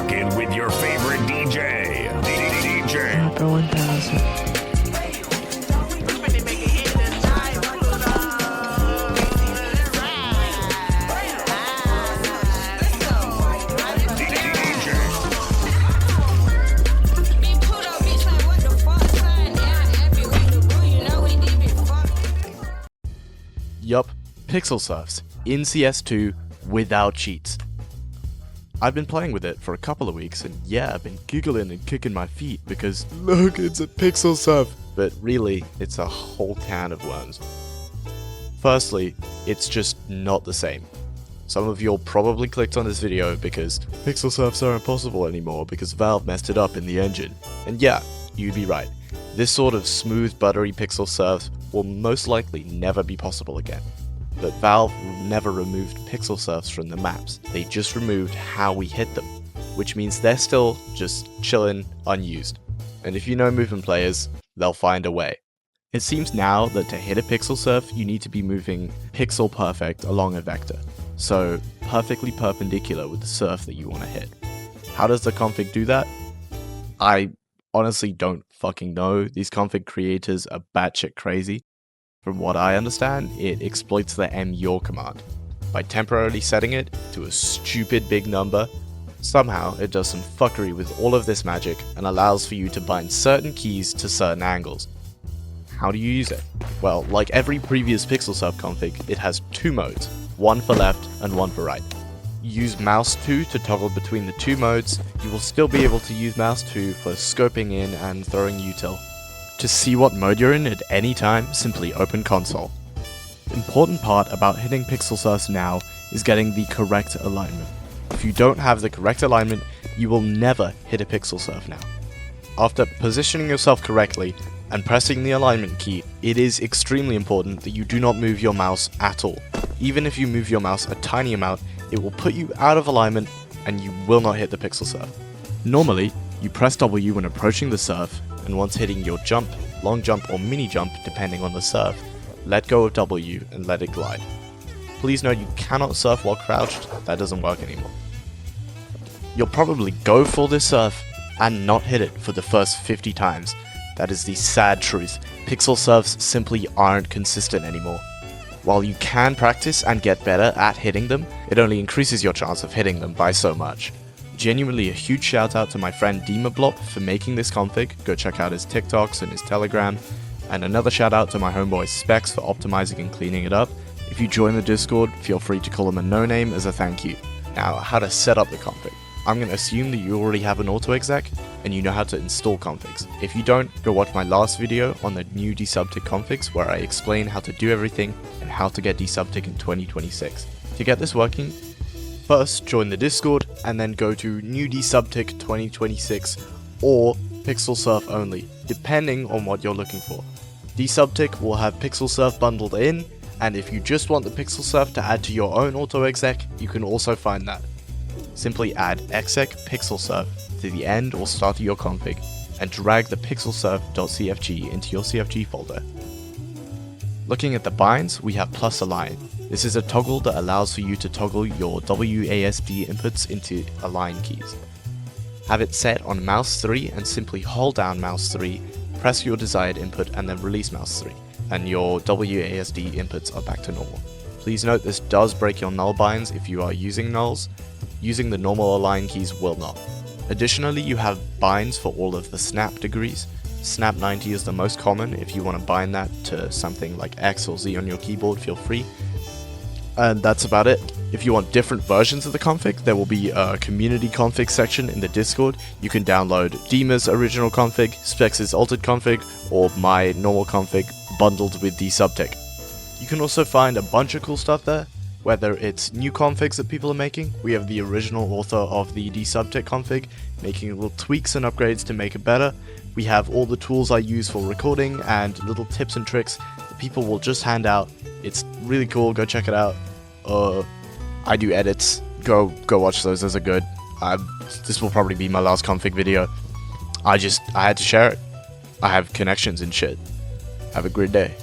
rocking with your favorite DJ. DJ. Rapper 1000. Yup, Pixelsurf's in CS2 without cheats. I've been playing with it for a couple of weeks and yeah, I've been giggling and kicking my feet because look, it's a Pixelsurf, but really, it's a whole can of worms. Firstly, it's just not the same. Some of you all probably clicked on this video because Pixelsurfs are impossible anymore because Valve messed it up in the engine. And yeah, you'd be right. This sort of smooth, buttery Pixelsurf will most likely never be possible again. But Valve never removed Pixelsurfs from the maps, they just removed how we hit them, which means they're still just chillin', unused. And if you know movement players, they'll find a way. It seems now that to hit a Pixelsurf, you need to be moving pixel perfect along a vector, so perfectly perpendicular with the surf that you want to hit. How does the config do that? I honestly don't fucking know. These config creators are batshit crazy. From what I understand, it exploits the myaw command. By temporarily setting it to a stupid big number, somehow it does some fuckery with all of this magic and allows for you to bind certain keys to certain angles. How do you use it? Well, like every previous Pixelsurf config, it has two modes, one for left and one for right. Use mouse 2 to toggle between the two modes. You will still be able to use mouse 2 for scoping in and throwing util. To see what mode you're in at any time, simply open console. The important part about hitting Pixelsurfs now is getting the correct alignment. If you don't have the correct alignment, you will never hit a Pixelsurf now. After positioning yourself correctly and pressing the alignment key, it is extremely important that you do not move your mouse at all. Even if you move your mouse a tiny amount, it will put you out of alignment and you will not hit the Pixelsurf. Normally, you press W when approaching the surf, and once hitting your jump, long jump or mini jump depending on the surf, let go of W and let it glide. Please note you cannot surf while crouched, that doesn't work anymore. You'll probably go for this surf and not hit it for the first 50 times. That is the sad truth. Pixelsurfs simply aren't consistent anymore. While you can practice and get better at hitting them, it only increases your chance of hitting them by so much. Genuinely a huge shout out to my friend Deemablop for making this config, go check out his TikToks and his Telegram, and another shout out to my homeboy Specs for optimizing and cleaning it up. If you join the Discord, feel free to call him a no-name as a thank you. Now, how to set up the config. I'm going to assume that you already have an auto-exec and you know how to install configs. If you don't, go watch my last video on the new DESUBTIC configs where I explain how to do everything and how to get DESUBTIC in 2026. To get this working, first join the Discord and then go to new DESUBTIC 2026 or Pixelsurf only, depending on what you're looking for. DESUBTIC will have Pixelsurf bundled in, and if you just want the Pixelsurf to add to your own auto-exec, you can also find that. Simply add exec Pixelsurf to the end or start of your config and drag the pixelsurf.cfg into your CFG folder. Looking at the binds, we have plus align. This is a toggle that allows for you to toggle your WASD inputs into align keys. Have it set on mouse 3 and simply hold down mouse 3, press your desired input and then release mouse 3, and your WASD inputs are back to normal. Please note this does break your null binds if you are using nulls. Using the normal align keys will not. Additionally, you have binds for all of the snap degrees. Snap 90 is the most common. If you want to bind that to something like X or Z on your keyboard, feel free. And that's about it. If you want different versions of the config, there will be a community config section in the Discord. You can download Deema's original config, Specs' altered config, or my normal config bundled with DESUBTIC. You can also find a bunch of cool stuff there, whether it's new configs that people are making. We have the original author of the DESUBTIC config making little tweaks and upgrades to make it better. We have all the tools I use for recording and little tips and tricks that people will just hand out. It's really cool, go check it out. I do edits, go watch those are good. This will probably be my last config video. I had to share it. I have connections and shit. Have a great day.